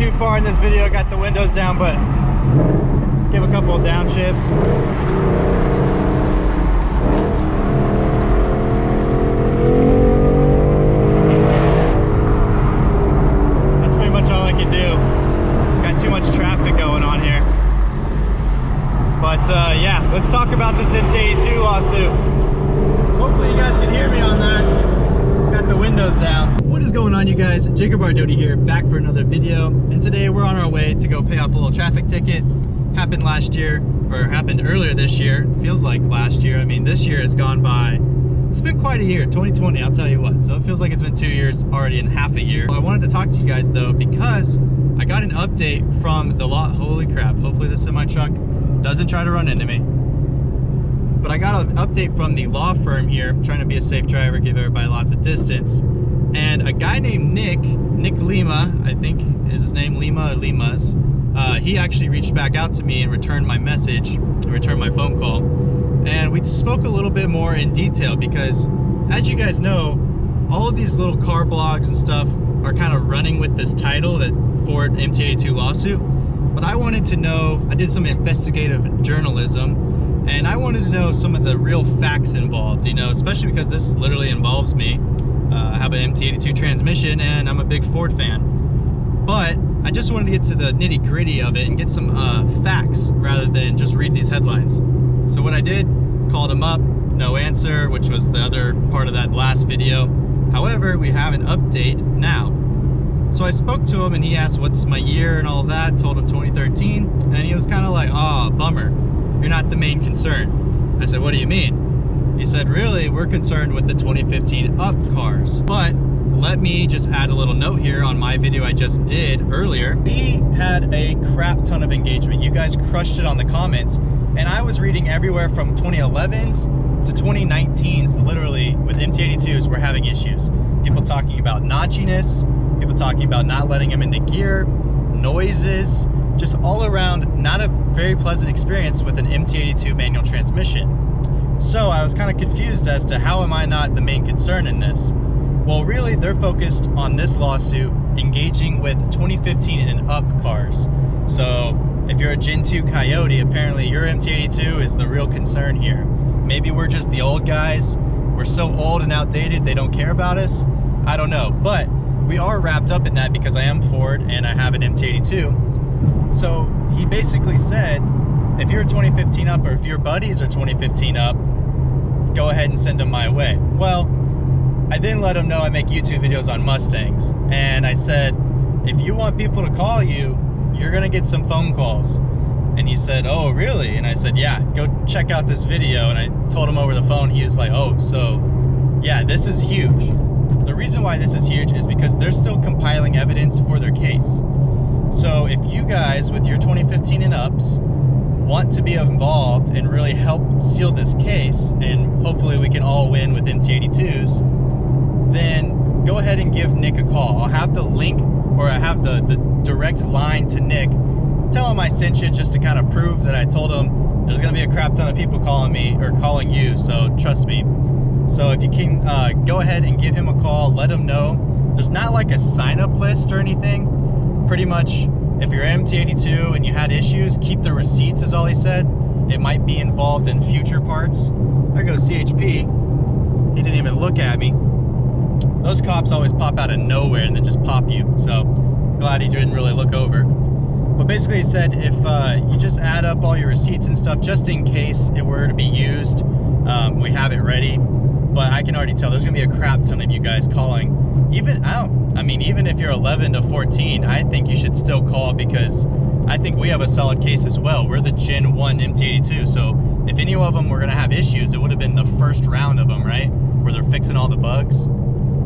too far in this video. I got the windows down, but give a couple of downshifts. That's pretty much all I can do. Got too much traffic going on here. But yeah, let's talk about this MT82 lawsuit. Hopefully you guys can hear me on that. Got the windows down. What is going on, you guys? JACObrdoty here, back for another video. And today we're on our way to go pay off a little traffic ticket. Happened last year, or happened earlier this year. Feels like last year. I mean, this year has gone by. It's been quite a year, 2020, I'll tell you what. So it feels like it's been 2 years already in half a year. I wanted to talk to you guys though, because I got an update from the law. Holy crap, hopefully this in my truck doesn't try to run into me. But I got an update from the law firm here, trying to be a safe driver, give everybody lots of distance. And a guy named Nick Lima, I think is his name, Lima or Limas, he actually reached back out to me and returned my message, and returned my phone call. And we spoke a little bit more in detail because, as you guys know, all of these little car blogs and stuff are kind of running with this title, that Ford MT82 lawsuit. But I wanted to know, I did some investigative journalism, and I wanted to know some of the real facts involved, you know, especially because this literally involves me. I have an MT82 transmission and I'm a big Ford fan. But I just wanted to get to the nitty gritty of it and get some facts rather than just read these headlines. So what I did, called him up, no answer, which was the other part of that last video. However, we have an update now. So I spoke to him and he asked what's my year and all that, told him 2013, and he was kind of like, oh, bummer, you're not the main concern. I said, what do you mean? He said, really, we're concerned with the 2015 up cars. But let me just add a little note here on my video I just did earlier. We had a crap ton of engagement. You guys crushed it on the comments, and I was reading everywhere from 2011s to 2019s, literally, with MT82s, we're having issues. People talking about notchiness, people talking about not letting them into gear, noises, just all around not a very pleasant experience with an MT82 manual transmission. So I was kind of confused as to how am I not the main concern in this? Well, really, they're focused on this lawsuit engaging with 2015 and up cars. So if you're a Gen 2 Coyote, apparently your MT82 is the real concern here. Maybe we're just the old guys. We're so old and outdated, they don't care about us. I don't know, but we are wrapped up in that because I am Ford and I have an MT82. So he basically said, if you're 2015 up, or if your buddies are 2015 up, go ahead and send them my way. Well, I then let him know I make YouTube videos on Mustangs. And I said, if you want people to call you, you're gonna get some phone calls. And he said, oh, really? And I said, yeah, go check out this video. And I told him over the phone, he was like, oh, so yeah, this is huge. The reason why this is huge is because they're still compiling evidence for their case. So if you guys with your 2015 and ups want to be involved and really help seal this case, and hopefully we can all win with MT82s, then go ahead and give Nick a call. I'll have the link, or I have the direct line to Nick. Tell him I sent you just to kind of prove that I told him there's going to be a crap ton of people calling me, or calling you, so trust me. So if you can go ahead and give him a call, let him know. There's not like a sign-up list or anything. Pretty much, if you're MT82 and you had issues, keep the receipts is all he said. It might be involved in future parts. There goes CHP. He didn't even look at me. Those cops always pop out of nowhere and then just pop you. So glad he didn't really look over. But basically he said if you just add up all your receipts and stuff, just in case it were to be used, we have it ready. But I can already tell there's gonna be a crap ton of you guys calling. Even if you're 11 to 14, I think you should still call, because I think we have a solid case as well. We're the Gen 1 MT82, so if any of them were gonna have issues, it would have been the first round of them, right? Where they're fixing all the bugs.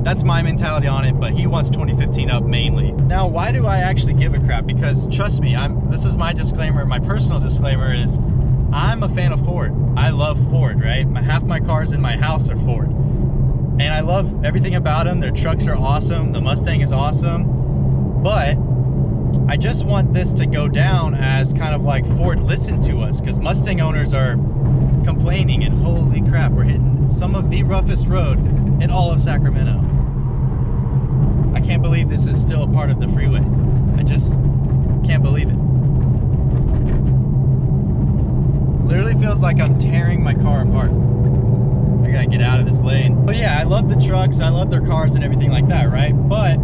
That's my mentality on it, but he wants 2015 up mainly. Now, why do I actually give a crap? Because trust me, this is my disclaimer, my personal disclaimer is, I'm a fan of Ford. I love Ford, right? Half my cars in my house are Ford. And I love everything about them. Their trucks are awesome. The Mustang is awesome. But I just want this to go down as kind of like Ford listened to us, because Mustang owners are complaining, and holy crap, we're hitting some of the roughest road in all of Sacramento. I can't believe this is still a part of the freeway. just can't believe it. Literally feels like I'm tearing my car apart. I gotta get out of this lane. But yeah, I love the trucks, I love their cars and everything like that, right? But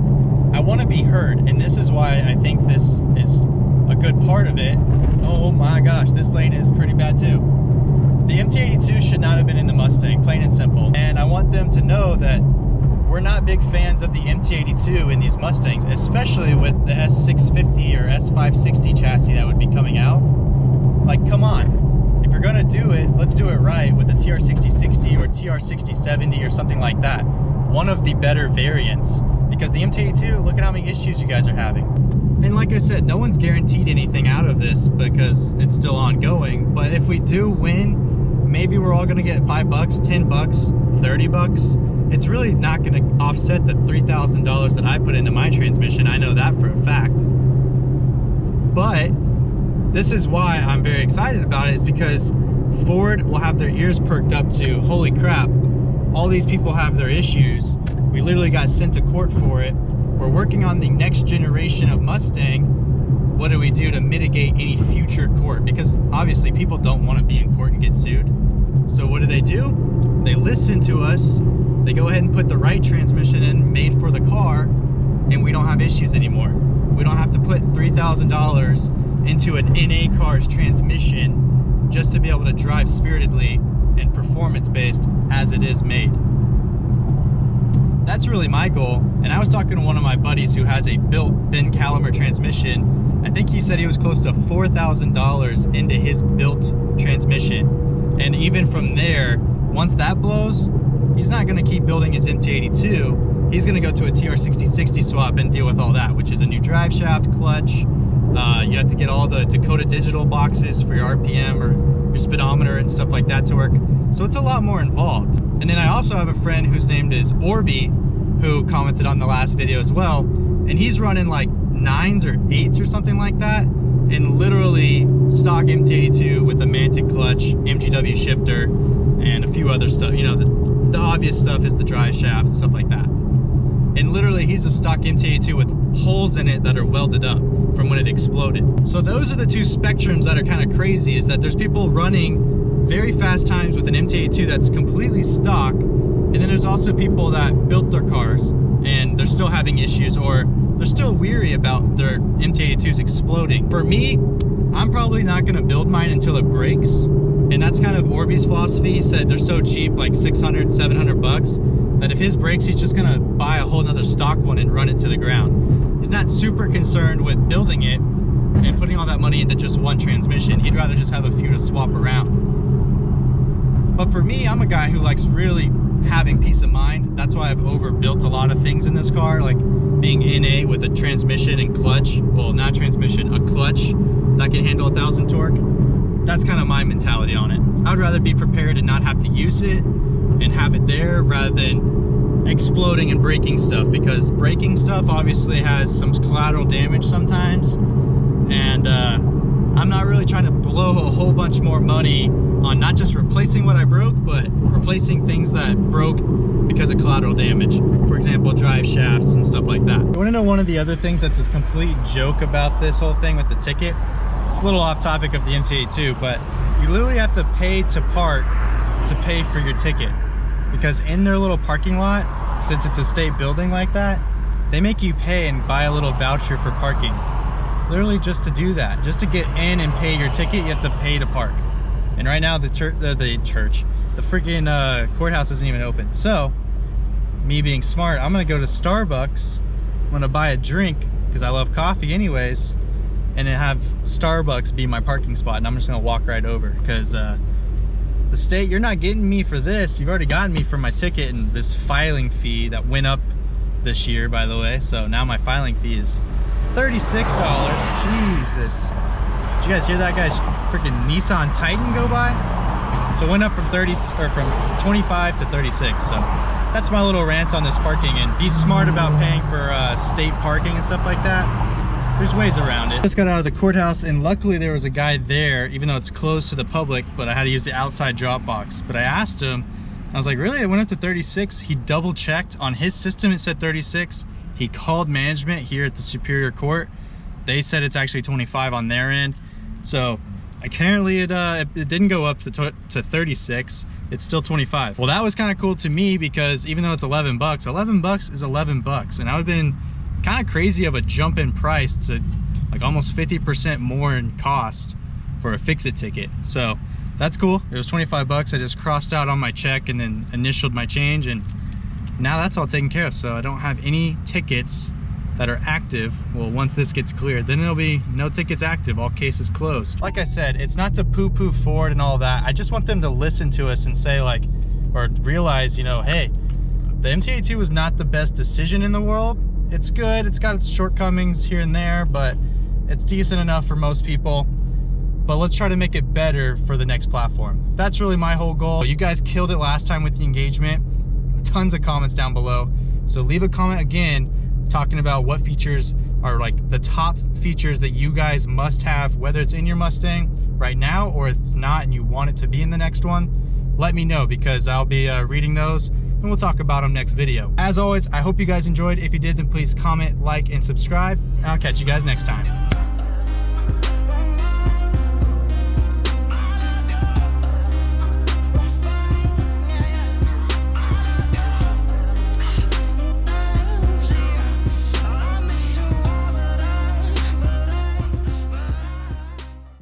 I want to be heard, and this is why I think this is a good part of it. Oh my gosh, this lane is pretty bad too. The MT82 should not have been in the Mustang, plain and simple. And I want them to know that we're not big fans of the MT82 in these Mustangs, especially with the S650 or S560 chassis that would be coming out. Like, come on. If you're gonna do it, let's do it right with the TR6060 or TR6070 or something like that. One of the better variants. Because the MT82, look at how many issues you guys are having. And like I said, no one's guaranteed anything out of this because it's still ongoing. But if we do win, maybe we're all gonna get $5, $10, $30. It's really not gonna offset the $3,000 that I put into my transmission. I know that for a fact. But this is why I'm very excited about it, is because Ford will have their ears perked up to, holy crap, all these people have their issues. We literally got sent to court for it. We're working on the next generation of Mustang. What do we do to mitigate any future court? Because obviously people don't want to be in court and get sued. So what do? They listen to us. They go ahead and put the right transmission in, made for the car, and we don't have issues anymore. We don't have to put $3,000 into an NA car's transmission just to be able to drive spiritedly and performance-based as it is made. That's really my goal. And I was talking to one of my buddies who has a built Ben Calimer transmission. I think he said he was close to $4,000 into his built transmission. And even from there, once that blows, he's not gonna keep building his MT82. He's gonna go to a TR6060 swap and deal with all that, which is a new drive shaft, clutch. You have to get all the Dakota digital boxes for your RPM or your speedometer and stuff like that to work. So it's a lot more involved. And then I also have a friend whose name is Orby, who commented on the last video as well. And he's running like 9s or 8s or something like that. And literally stock MT82 with a Mantic clutch, MGW shifter, and a few other stuff. You know, the obvious stuff is the drive shaft, stuff like that. And literally he's a stock MT82 with holes in it that are welded up from when it exploded. So those are the two spectrums that are kind of crazy, is that there's people running very fast times with an MT82 that's completely stock, and then there's also people that built their cars and they're still having issues, or they're still weary about their MT82s exploding. For me, I'm probably not gonna build mine until it breaks, and that's kind of Orby's philosophy. He said they're so cheap, like 600, 700 bucks, that if his breaks, he's just gonna buy a whole nother stock one and run it to the ground. He's not super concerned with building it and putting all that money into just one transmission. He'd rather just have a few to swap around. But for me, I'm a guy who likes really having peace of mind. That's why I've overbuilt a lot of things in this car, like being NA with a transmission and clutch. Well, not transmission, a clutch that can handle 1,000 torque. That's kind of my mentality on it. I'd rather be prepared and not have to use it and have it there rather than exploding and breaking stuff, because breaking stuff obviously has some collateral damage sometimes, and I'm not really trying to blow a whole bunch more money on not just replacing what I broke, but replacing things that broke because of collateral damage. For example, drive shafts and stuff like that. You want to know one of the other things that's a complete joke about this whole thing with the ticket? It's a little off topic of the MT82, but you literally have to pay to park to pay for your ticket. Because in their little parking lot, since it's a state building like that, they make you pay and buy a little voucher for parking. Literally just to do that. Just to get in and pay your ticket, you have to pay to park. And right now the freaking courthouse isn't even open. So, me being smart, I'm gonna go to Starbucks. I'm gonna buy a drink, because I love coffee anyways, and then have Starbucks be my parking spot, and I'm just gonna walk right over, because the state, you're not getting me for this. You've already gotten me for my ticket and this filing fee that went up this year, by the way. So now my filing fee is $36. Jesus. Did you guys hear that guy's freaking Nissan Titan go by? So it went up from 25 to 36. So that's my little rant on this parking, and be smart about paying for state parking and stuff like that. There's ways around it. Just got out of the courthouse, and luckily there was a guy there, even though it's closed to the public, but I had to use the outside drop box. But I asked him, I was like, really? It went up to 36? He double checked. On his system it said 36. He called management here at the Superior Court, They said it's actually 25 on their end. So apparently it didn't go up to 36. It's still 25. Well, that was kind of cool to me because even though it's 11 bucks is 11 bucks. And I would have been kind of crazy of a jump in price to like almost 50% more in cost for a fix-it ticket. So that's cool. It was 25 bucks. I just crossed out on my check and then initialed my change, and now that's all taken care of. So I don't have any tickets that are active. Well, once this gets cleared, then there'll be no tickets active, all cases closed. Like I said, it's not to poo-poo Ford and all that. I just want them to listen to us and say like, or realize, you know, hey, the MT-82 was not the best decision in the world. It's good, it's got its shortcomings here and there, but it's decent enough for most people. But let's try to make it better for the next platform. That's really my whole goal. You guys killed it last time with the engagement. Tons of comments down below. So leave a comment again talking about what features are like the top features that you guys must have, whether it's in your Mustang right now or it's not and you want it to be in the next one. Let me know because I'll be reading those and we'll talk about them next video. As always, I hope you guys enjoyed. If you did, then please comment, like, and subscribe, and I'll catch you guys next time.